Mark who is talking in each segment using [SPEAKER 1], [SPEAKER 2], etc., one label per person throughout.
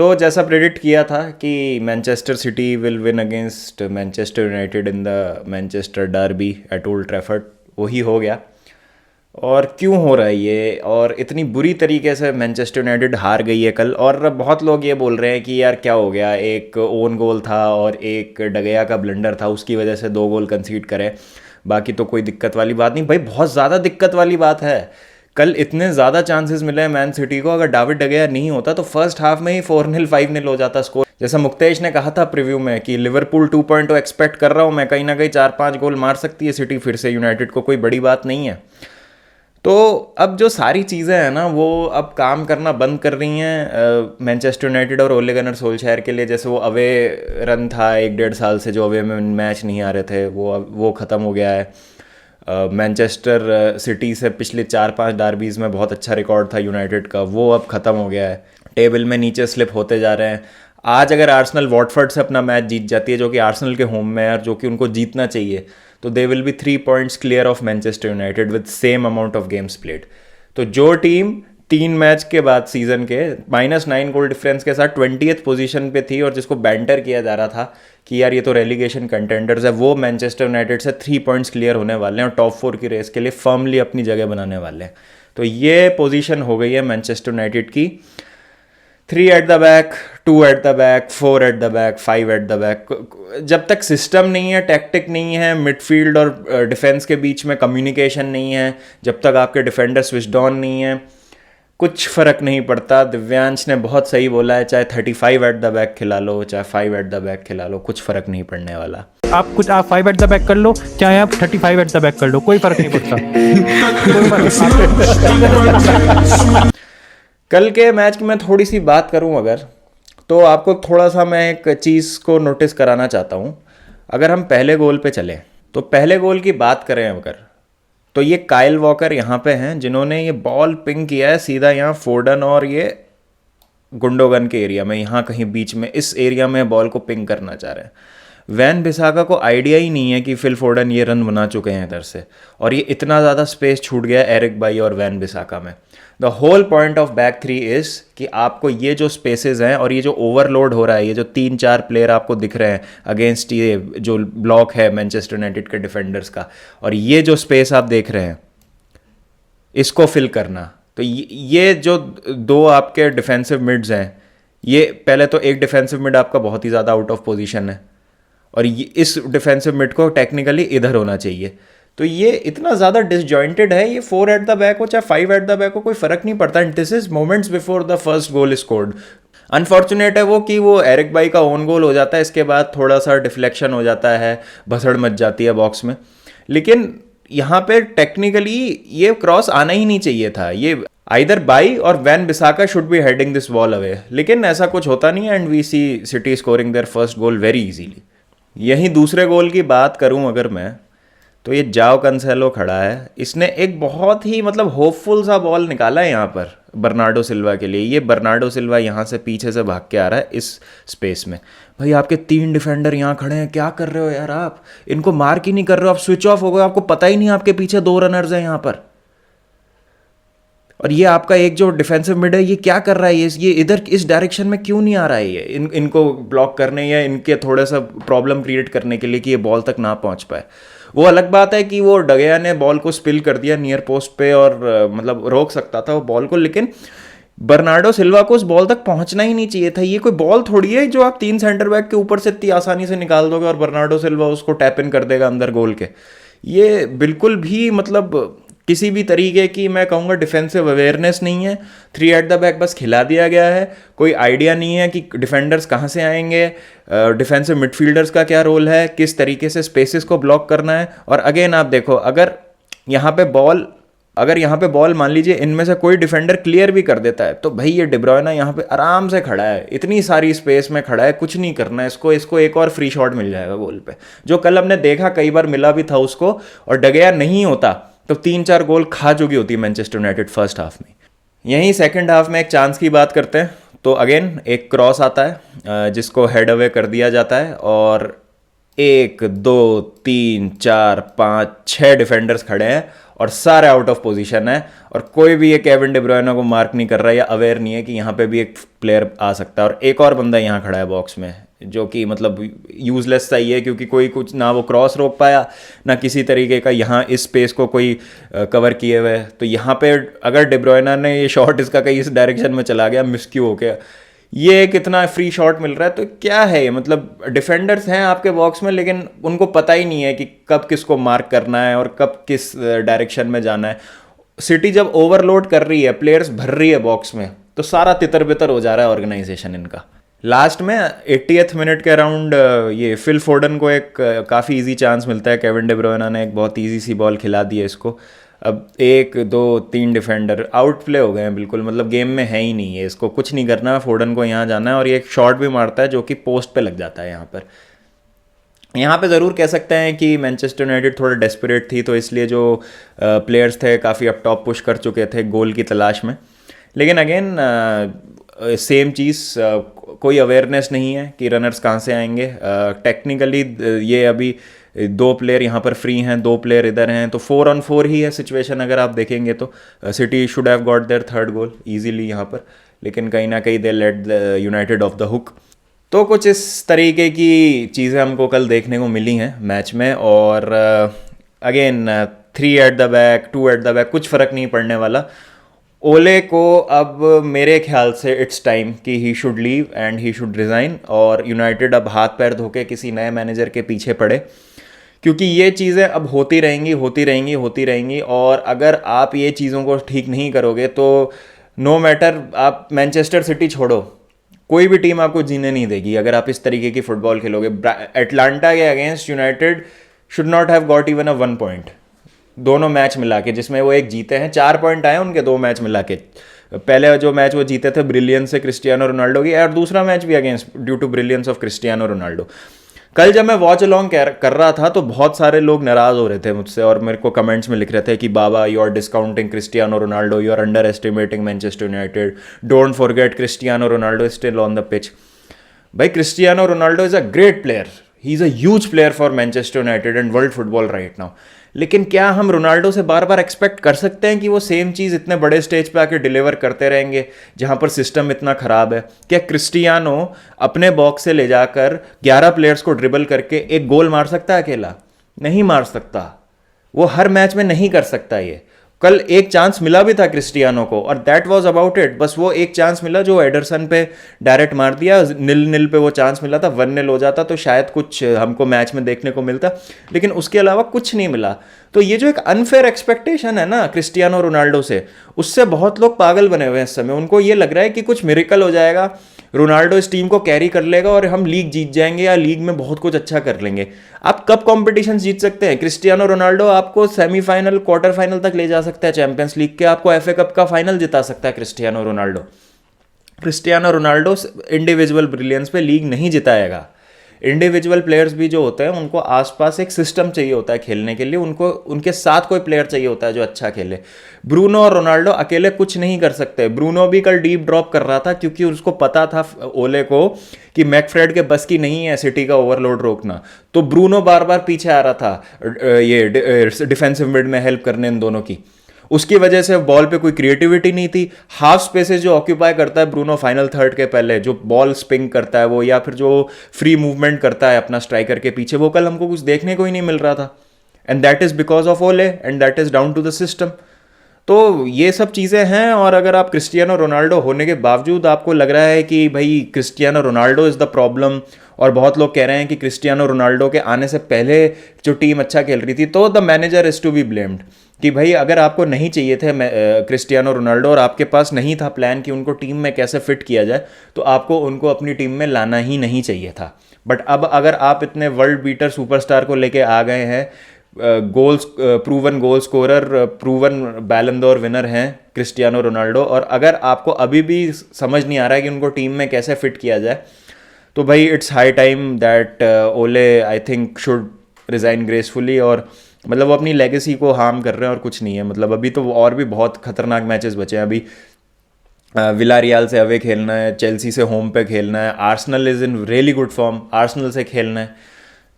[SPEAKER 1] तो जैसा प्रेडिक्ट किया था कि Manchester City will win against Manchester United in the Manchester derby at Old Trafford, वही हो गया। और क्यों हो रहा है ये, और इतनी बुरी तरीके से मैनचेस्टर यूनाइटेड हार गई है कल। और बहुत लोग ये बोल रहे हैं कि यार क्या हो गया, एक ओन गोल था और एक डगया का ब्लंडर था, उसकी वजह से 2 गोल कंसीड करे, बाकी तो कोई दिक्कत वाली बात नहीं। भाई बहुत ज़्यादा दिक्कत वाली बात है। कल इतने ज़्यादा चांसेस मिले हैं मैन सिटी को, अगर डेविड डगया नहीं होता तो फर्स्ट हाफ में ही 4-0 5-0 हो जाता स्कोर। जैसा मुक्तेश ने कहा था प्रीव्यू में कि लिवरपूल 2.0 एक्सपेक्ट कर रहा हूँ मैं, कहीं ना कहीं 4-5 गोल मार सकती है सिटी फिर से यूनाइटेड को, कोई बड़ी बात नहीं है। तो अब जो सारी चीज़ें हैं ना वो अब काम करना बंद कर रही हैं मैनचेस्टर यूनाइटेड और ओले गनर सोल्शर के लिए। जैसे वो अवे रन था 1-1.5 साल से, जो अवे में मैच नहीं आ रहे थे, वो ख़त्म हो गया है। मैनचेस्टर सिटी से पिछले 4-5 डार्बीज़ में बहुत अच्छा रिकॉर्ड था यूनाइटेड का, वो अब ख़त्म हो गया है। टेबल में नीचे स्लिप होते जा रहे हैं। आज अगर आर्सेनल वॉटफोर्ड से अपना मैच जीत जाती है, जो कि आर्सेनल के होम में है और जो कि उनको जीतना चाहिए, तो they will be 3 points clear of Manchester United with same amount of games played. तो जो टीम 3 मैच के बाद सीजन के -9 गोल डिफरेंस के साथ 20th पोजीशन पे थी और जिसको बैंटर किया जा रहा था कि यार ये तो रेलीगेशन कंटेंडर्स है, वो मैनचेस्टर यूनाइटेड से 3 पॉइंट्स क्लियर होने वाले हैं और टॉप 4 की रेस के लिए फर्मली अपनी जगह बनाने वाले हैं। तो ये पोजीशन हो गई है मैनचेस्टर यूनाइटेड की। 3 at the back, 2 at the back, 4 at the back, 5 at the back. जब तक सिस्टम नहीं है, टैक्टिक नहीं है, मिडफील्ड और डिफेंस के बीच में कम्युनिकेशन नहीं है, जब तक आपके डिफेंडर स्विच्ड ऑन नहीं है, कुछ फ़र्क नहीं पड़ता। दिव्यांश ने बहुत सही बोला है, चाहे 35 एट द बैक खिला लो, चाहे 5 एट द बैक खिला लो, कुछ फ़र्क नहीं पड़ने वाला।
[SPEAKER 2] आप 5 एट द बैक कर लो, चाहे आप 35 एट द बैक कर लो, कोई फ़र्क नहीं पड़ता।
[SPEAKER 1] कल के मैच की मैं थोड़ी सी बात करूं अगर, तो आपको थोड़ा सा मैं एक चीज़ को नोटिस कराना चाहता हूं। अगर हम पहले गोल पे चलें, तो पहले गोल की बात करें अगर, तो ये काइल वॉकर यहाँ पे हैं जिन्होंने ये बॉल पिंग किया है सीधा यहाँ फोर्डन और ये गुंडोगन के एरिया में, यहाँ कहीं बीच में इस एरिया में बॉल को पिंग करना चाह रहे हैं। वैन बिसाका को आइडिया ही नहीं है कि फिल फोर्डन ये रन बना चुके हैं इधर से, और ये इतना ज़्यादा स्पेस छूट गया एरिक बाई और वैन बिसाका में। The whole point of back 3 is कि आपको ये जो स्पेसेस हैं और ये जो ओवरलोड हो रहा है, ये जो 3-4 प्लेयर आपको दिख रहे हैं अगेंस्ट ये जो ब्लॉक है मैनचेस्टर यूनाइटेड के डिफेंडर्स का, और ये जो स्पेस आप देख रहे हैं, इसको फिल करना। तो ये जो 2 आपके डिफेंसिव मिड्स हैं, ये पहले तो एक डिफेंसिव मिड आपका बहुत ही ज़्यादा आउट ऑफ पोजीशन है और इस डिफेंसिव मिड को टेक्निकली इधर होना चाहिए। तो ये इतना ज़्यादा डिसजॉइंटेड है, ये 4 एट द बैक हो चाहे 5 एट द बैक हो, कोई फ़र्क नहीं पड़ता। And this is moments before the first goal scored. Unfortunate है वो कि वो एरिक बाई का ओन गोल हो जाता है, इसके बाद थोड़ा सा डिफ्लेक्शन हो जाता है, भसड़ मच जाती है बॉक्स में। लेकिन यहाँ पे टेक्निकली ये क्रॉस आना ही नहीं चाहिए था, ये आइदर बाई और Wan Bissaka should be heading this ball away, लेकिन ऐसा कुछ होता नहीं है and we see City scoring their first goal very easily. यहीं दूसरे गोल की बात करूं अगर मैं, तो ये जाओ कंसेलो खड़ा है, इसने एक बहुत ही मतलब होपफुल सा बॉल निकाला है यहाँ पर बर्नार्डो सिल्वा के लिए। ये बर्नार्डो सिल्वा यहाँ से पीछे से भाग के आ रहा है इस स्पेस में। भाई आपके 3 डिफेंडर यहाँ खड़े हैं, क्या कर रहे हो यार आप, इनको मार्क ही नहीं कर रहे हो, आप स्विच ऑफ हो गए, आपको पता ही नहीं आपके पीछे 2 रनर्स हैं यहाँ पर। और ये आपका एक जो डिफेंसिव मिड है, ये क्या कर रहा है, ये इधर इस डायरेक्शन में क्यों नहीं आ रहा है, ये इनको ब्लॉक करने या इनके थोड़ा सा प्रॉब्लम क्रिएट करने के लिए कि ये बॉल तक ना पहुंच पाए। वो अलग बात है कि वो डगया ने बॉल को स्पिल कर दिया नियर पोस्ट पे और मतलब रोक सकता था वो बॉल को, लेकिन बर्नार्डो सिल्वा को उस बॉल तक पहुंचना ही नहीं चाहिए था। ये कोई बॉल थोड़ी है जो आप 3 सेंटर बैक के ऊपर से इतनी आसानी से निकाल दोगे और बर्नार्डो सिल्वा उसको टैप इन कर देगा अंदर गोल के। ये बिल्कुल भी मतलब किसी भी तरीके की मैं कहूँगा डिफेंसिव अवेयरनेस नहीं है। 3 एट द बैक बस खिला दिया गया है, कोई आइडिया नहीं है कि डिफेंडर्स कहाँ से आएंगे, डिफेंसिव मिडफील्डर्स का क्या रोल है, किस तरीके से स्पेसेस को ब्लॉक करना है। और अगेन आप देखो, अगर यहाँ पे बॉल मान लीजिए इनमें से कोई डिफेंडर क्लियर भी कर देता है, तो भाई ये डिब्रोयना यहाँ पे आराम से खड़ा है, इतनी सारी स्पेस में खड़ा है, कुछ नहीं करना है इसको एक और फ्री शॉट मिल जाएगा गोल पे, जो कल हमने देखा कई बार मिला भी था उसको। और डगया नहीं होता तो 3-4 गोल खा चुकी होती है मैनचेस्टर यूनाइटेड फर्स्ट हाफ में। यहीं सेकंड हाफ में एक चांस की बात करते हैं, तो अगेन एक क्रॉस आता है जिसको हेड अवे कर दिया जाता है और एक दो तीन चार पाँच छः डिफेंडर्स खड़े हैं और सारे आउट ऑफ पोजीशन है, और कोई भी ये केविन डी ब्रुयने को मार्क नहीं कर रहा है या अवेयर नहीं है कि यहाँ पे भी एक प्लेयर आ सकता है, और एक और बंदा यहाँ खड़ा है बॉक्स में जो कि मतलब यूजलेस सा ही है, क्योंकि कोई कुछ ना वो क्रॉस रोक पाया ना किसी तरीके का यहाँ इस स्पेस को कोई कवर किए हुए। तो यहाँ पे अगर डी ब्रुयने ने ये शॉट इसका कहीं इस डायरेक्शन में चला गया, मिसक्यू हो गया, ये कितना फ्री शॉट मिल रहा है, तो क्या है ये, मतलब डिफेंडर्स हैं आपके बॉक्स में लेकिन उनको पता ही नहीं है कि कब किसको मार्क करना है और कब किस डायरेक्शन में जाना है। सिटी जब ओवरलोड कर रही है, प्लेयर्स भर रही है बॉक्स में, तो सारा तितर बितर हो जा रहा है ऑर्गेनाइजेशन इनका। लास्ट में 80th मिनट के अराउंड ये फिल फोर्डन को एक काफ़ी इजी चांस मिलता है, केविन डी ब्रुयने ने एक बहुत इजी सी बॉल खिला दी है इसको। अब एक दो तीन डिफेंडर आउट प्ले हो गए हैं बिल्कुल, मतलब गेम में है ही नहीं है, इसको कुछ नहीं करना है, फोर्डन को यहाँ जाना है, और ये एक शॉट भी मारता है जो कि पोस्ट पे लग जाता है। यहाँ पे ज़रूर कह सकते हैं कि मैनचेस्टर यूनाइटेड थोड़ा डेस्परेट थी, तो इसलिए जो प्लेयर्स थे काफ़ी अप टॉप पुश कर चुके थे गोल की तलाश में, लेकिन अगेन सेम चीज़, कोई अवेयरनेस नहीं है कि रनर्स कहाँ से आएंगे। टेक्निकली ये अभी दो प्लेयर यहाँ पर फ्री हैं, दो प्लेयर इधर हैं, तो 4 on 4 ही है सिचुएशन अगर आप देखेंगे तो। City should have got their third goal easily यहाँ पर, लेकिन कहीं ना कहीं they let the United off the hook. तो कुछ इस तरीके की चीज़ें हमको कल देखने को मिली हैं मैच में, और again 3 at the back 2 at the back कुछ फ़र्क नहीं पड़ने वाला। ओले को अब मेरे ख्याल से इट्स टाइम कि he should leave and he should resign, और यूनाइटेड अब हाथ पैर धो के किसी नए मैनेजर के पीछे पड़े, क्योंकि ये चीज़ें अब होती रहेंगी होती रहेंगी होती रहेंगी, और अगर आप ये चीज़ों को ठीक नहीं करोगे तो नो मैटर, आप मैनचेस्टर सिटी छोड़ो, कोई भी टीम आपको जीने नहीं देगी अगर आप इस तरीके की फुटबॉल खेलोगे। एटलांटा के against United should not have got even a 1 point दोनों मैच मिला के, जिसमें वो एक जीते हैं, 4 point आए उनके 2 मैच मिला के। पहले जो मैच वो जीते थे ब्रिलियंस से क्रिस्टियानो रोनाल्डो की, और दूसरा मैच भी against due to brilliance of Cristiano Ronaldo. कल जब मैं वॉच अलॉन्ग कर रहा था तो बहुत सारे लोग नाराज़ हो रहे थे मुझसे, और मेरे को कमेंट्स में लिख रहे थे कि बाबा you are discounting Cristiano Ronaldo, you are underestimating Manchester United, don't forget Cristiano Ronaldo is still on the pitch. भाई Cristiano Ronaldo is a great player, he is a huge player for Manchester United and world football right now, लेकिन क्या हम Ronaldo से बार बार expect कर सकते हैं कि वो सेम चीज़ इतने बड़े स्टेज पे आके डिलीवर करते रहेंगे जहां पर सिस्टम इतना ख़राब है? क्या क्रिस्टियानो अपने बॉक्स से ले जाकर 11 प्लेयर्स को ड्रिबल करके एक गोल मार सकता है अकेला? नहीं मार सकता, वो हर मैच में नहीं कर सकता ये। कल एक चांस मिला भी था क्रिस्टियानो को, और दैट वाज अबाउट इट, बस वो एक चांस मिला जो एडरसन पे डायरेक्ट मार दिया, 0-0 पे वो चांस मिला था, 1-0 हो जाता तो शायद कुछ हमको मैच में देखने को मिलता, लेकिन उसके अलावा कुछ नहीं मिला। तो ये जो एक अनफेयर एक्सपेक्टेशन है ना क्रिस्टियानो रोनाल्डो से, उससे बहुत लोग पागल बने हुए हैं इस समय। उनको ये लग रहा है कि कुछ मिरेकल हो जाएगा, रोनाल्डो इस टीम को कैरी कर लेगा और हम लीग जीत जाएंगे या लीग में बहुत कुछ अच्छा कर लेंगे। आप कब कॉम्पिटिशन जीत सकते हैं? क्रिस्टियानो रोनाल्डो आपको सेमीफाइनल क्वार्टर फाइनल तक ले जा सकता है चैंपियंस लीग के, आपको एफए कप का फाइनल जिता सकता है Cristiano Ronaldo. Cristiano Ronaldo individual brilliance पे लीग नहीं जिताएगा। इंडिविजुअल प्लेयर्स भी जो होते हैं उनको आसपास एक सिस्टम चाहिए होता है खेलने के लिए, उनको उनके साथ कोई प्लेयर चाहिए होता है जो अच्छा खेले। ब्रूनो और रोनाल्डो अकेले कुछ नहीं कर सकते। ब्रूनो भी कल डीप ड्रॉप कर रहा था क्योंकि उसको पता था ओले को कि मैकफ्रेड के बस की नहीं है सिटी का ओवरलोड रोकना, तो ब्रूनो बार बार पीछे आ रहा था ये डिफेंसिव मिड में हेल्प करने इन दोनों की। उसकी वजह से बॉल पे कोई क्रिएटिविटी नहीं थी। हाफ स्पेसेस जो ऑक्यूपाई करता है ब्रूनो फाइनल थर्ड के पहले, जो बॉल स्पिंग करता है वो, या फिर जो फ्री मूवमेंट करता है अपना स्ट्राइकर के पीछे, वो कल हमको कुछ देखने को ही नहीं मिल रहा था। And that is because of Ole and that is down to the system. तो ये सब चीज़ें हैं। और अगर आप क्रिस्टियानो रोनाल्डो होने के बावजूद आपको लग रहा है कि भाई Cristiano Ronaldo is the problem, और बहुत लोग कह रहे हैं कि क्रिस्टियानो रोनाल्डो के आने से पहले जो टीम अच्छा खेल रही थी, तो the manager is to be blamed. कि भाई अगर आपको नहीं चाहिए थे क्रिस्टियानो रोनाल्डो और आपके पास नहीं था प्लान कि उनको टीम में कैसे फिट किया जाए, तो आपको उनको अपनी टीम में लाना ही नहीं चाहिए था। बट अब अगर आप इतने वर्ल्ड बीटर सुपरस्टार को लेके आ गए हैं, goals proven goal scorer, proven बैलन डोर विनर हैं क्रिस्टियानो रोनाल्डो, और अगर आपको अभी भी समझ नहीं आ रहा है कि उनको टीम में कैसे फिट किया जाए, तो भाई इट्स हाई टाइम दैट ओले I think should resign gracefully. और मतलब वो अपनी लेगेसी को हार्म कर रहे हैं और कुछ नहीं है। मतलब अभी तो और भी बहुत खतरनाक मैचेस बचे हैं। अभी विलारियल से अवे खेलना है, चेल्सी से होम पे खेलना है, Arsenal is in really good form, Arsenal से खेलना है।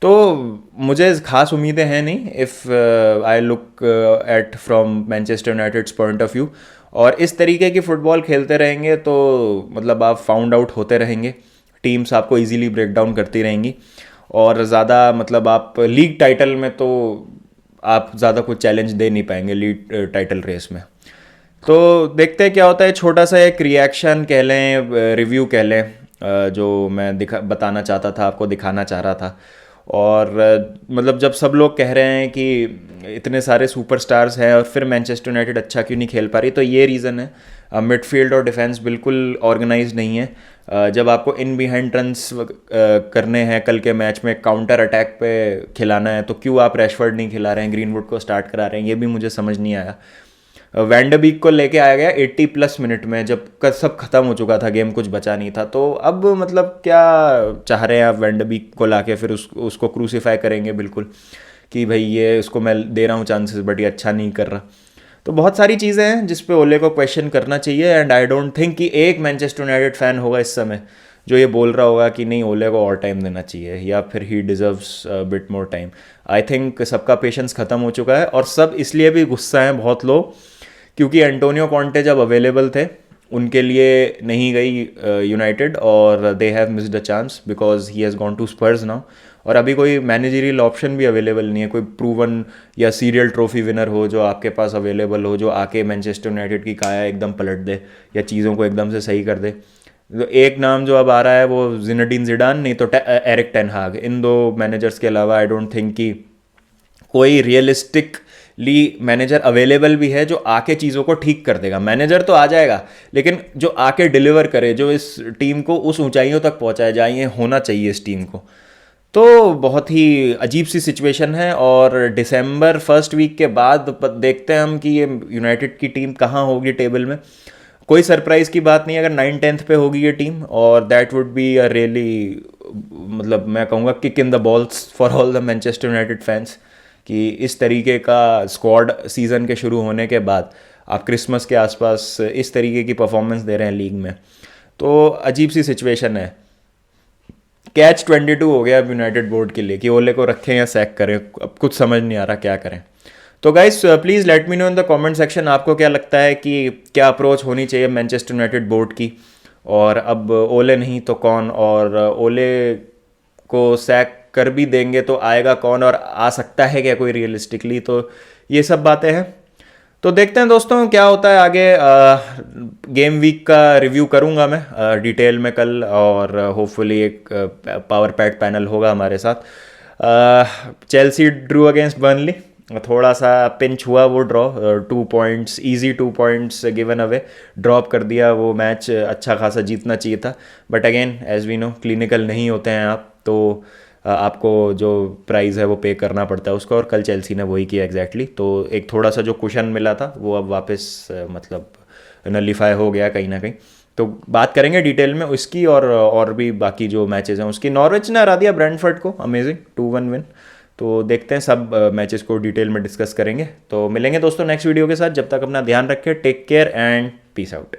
[SPEAKER 1] तो मुझे खास उम्मीदें हैं नहीं, if I look at from Manchester United's point of view. और इस तरीके की फ़ुटबॉल खेलते रहेंगे तो मतलब आप फाउंड आउट होते रहेंगे, टीम्स आपको इजीली ब्रेक डाउन करती रहेंगी, और ज़्यादा मतलब आप लीग टाइटल में तो आप ज़्यादा कुछ चैलेंज दे नहीं पाएंगे लीग टाइटल रेस में। तो देखते हैं क्या होता है। छोटा सा एक रिएक्शन कह लें, रिव्यू कह लें, जो मैं बताना चाहता था, आपको दिखाना चाह रहा था। और मतलब जब सब लोग कह रहे हैं कि इतने सारे सुपरस्टार्स हैं और फिर मैनचेस्टर यूनाइटेड अच्छा क्यों नहीं खेल पा रही, तो ये रीज़न है, मिडफील्ड और डिफेंस बिल्कुल ऑर्गेनाइज नहीं है। जब आपको इन बिहाइंड रन्स करने हैं कल के मैच में, काउंटर अटैक पे खिलाना है, तो क्यों आप रैशफोर्ड नहीं खिला रहे हैं, ग्रीनवुड को स्टार्ट करा रहे हैं, ये भी मुझे समझ नहीं आया। वैन डर बीक को लेके आया गया 80+ मिनट में, जब सब खत्म हो चुका था, गेम कुछ बचा नहीं था। तो अब मतलब क्या चाह रहे हैं आप, वैन डर बीक को लाके फिर उसको क्रूसीफाई करेंगे बिल्कुल कि भाई ये उसको मैं दे रहा हूँ चांसेस बट ये अच्छा नहीं कर रहा। तो बहुत सारी चीज़ें हैं जिस पे ओले को क्वेश्चन करना चाहिए। एंड आई डोंट थिंक कि एक मैनचेस्टर यूनाइटेड फ़ैन होगा इस समय जो ये बोल रहा होगा कि नहीं ओले को और टाइम देना चाहिए या फिर he deserves bit more time. I think सबका पेशेंस ख़त्म हो चुका है, और सब इसलिए भी गुस्सा हैं बहुत लोग क्योंकि एंटोनियो कॉन्टे जब अवेलेबल थे उनके लिए नहीं गई यूनाइटेड, और they have missed a chance because he has gone to Spurs now. और अभी कोई मैनेजरियल ऑप्शन भी अवेलेबल नहीं है, कोई प्रूवन या सीरियल ट्रॉफी विनर हो जो आपके पास अवेलेबल हो, जो आके मैनचेस्टर यूनाइटेड की काया एकदम पलट दे या चीज़ों को एकदम से सही कर दे। तो एक नाम जो अब आ रहा है वो जिनेडिन जिडान, नहीं तो एरिक टेन हाग। इन दो मैनेजर्स के अलावा आई डोंट थिंक कि कोई रियलिस्टिकली मैनेजर अवेलेबल भी है जो आके चीज़ों को ठीक कर देगा। मैनेजर तो आ जाएगा, लेकिन जो आके डिलीवर करे, जो इस टीम को उस ऊंचाइयों तक पहुंचाए, जहाँ ये होना चाहिए इस टीम को। तो बहुत ही अजीब सी सिचुएशन है, और दिसंबर फर्स्ट वीक के बाद देखते हैं हम कि ये यूनाइटेड की टीम कहाँ होगी टेबल में। कोई सरप्राइज़ की बात नहीं अगर 9-10th पे होगी ये टीम, और that would be a really, मतलब मैं कहूँगा kick in the balls for all the Manchester United fans, कि इस तरीके का स्क्वाड सीज़न के शुरू होने के बाद आप क्रिसमस के आसपास इस तरीके की परफॉर्मेंस दे रहे हैं लीग में। तो अजीब सी सिचुएशन है, कैच 22 हो गया अब यूनाइटेड बोर्ड के लिए कि ओले को रखें या सैक करें। अब कुछ समझ नहीं आ रहा क्या करें। तो guys please let me know in the comment section, आपको क्या लगता है कि क्या अप्रोच होनी चाहिए मैनचेस्टर यूनाइटेड बोर्ड की, और अब ओले नहीं तो कौन, और ओले को सैक कर भी देंगे तो आएगा कौन, और आ सकता है क्या कोई रियलिस्टिकली। तो ये सब बातें हैं। तो देखते हैं दोस्तों क्या होता है आगे। गेम वीक का रिव्यू करूंगा मैं डिटेल में कल, और होपफुली एक पावर पैड पैनल होगा हमारे साथ। चेल्सी ड्रू अगेंस्ट बर्नली, थोड़ा सा पिंच हुआ वो draw, 2 points, easy 2 points given away, drop कर दिया वो मैच। अच्छा खासा जीतना चाहिए था, but again as we know clinical नहीं होते हैं आप, तो आपको जो प्राइस है वो पे करना पड़ता है उसका, और कल चेल्सी ने वही किया एग्जैक्टली। तो एक थोड़ा सा जो कुशन मिला था वो अब वापस मतलब नलीफाई हो गया कहीं ना कहीं। तो बात करेंगे डिटेल में उसकी, और भी बाकी जो मैचेस हैं उसकी। नॉर्विच ने हरा दिया ब्रेंटफोर्ड को, अमेजिंग 2-1 विन। तो देखते हैं, सब मैचेस को डिटेल में डिस्कस करेंगे। तो मिलेंगे दोस्तों नेक्स्ट वीडियो के साथ, जब तक अपना ध्यान रखें, take care and peace out.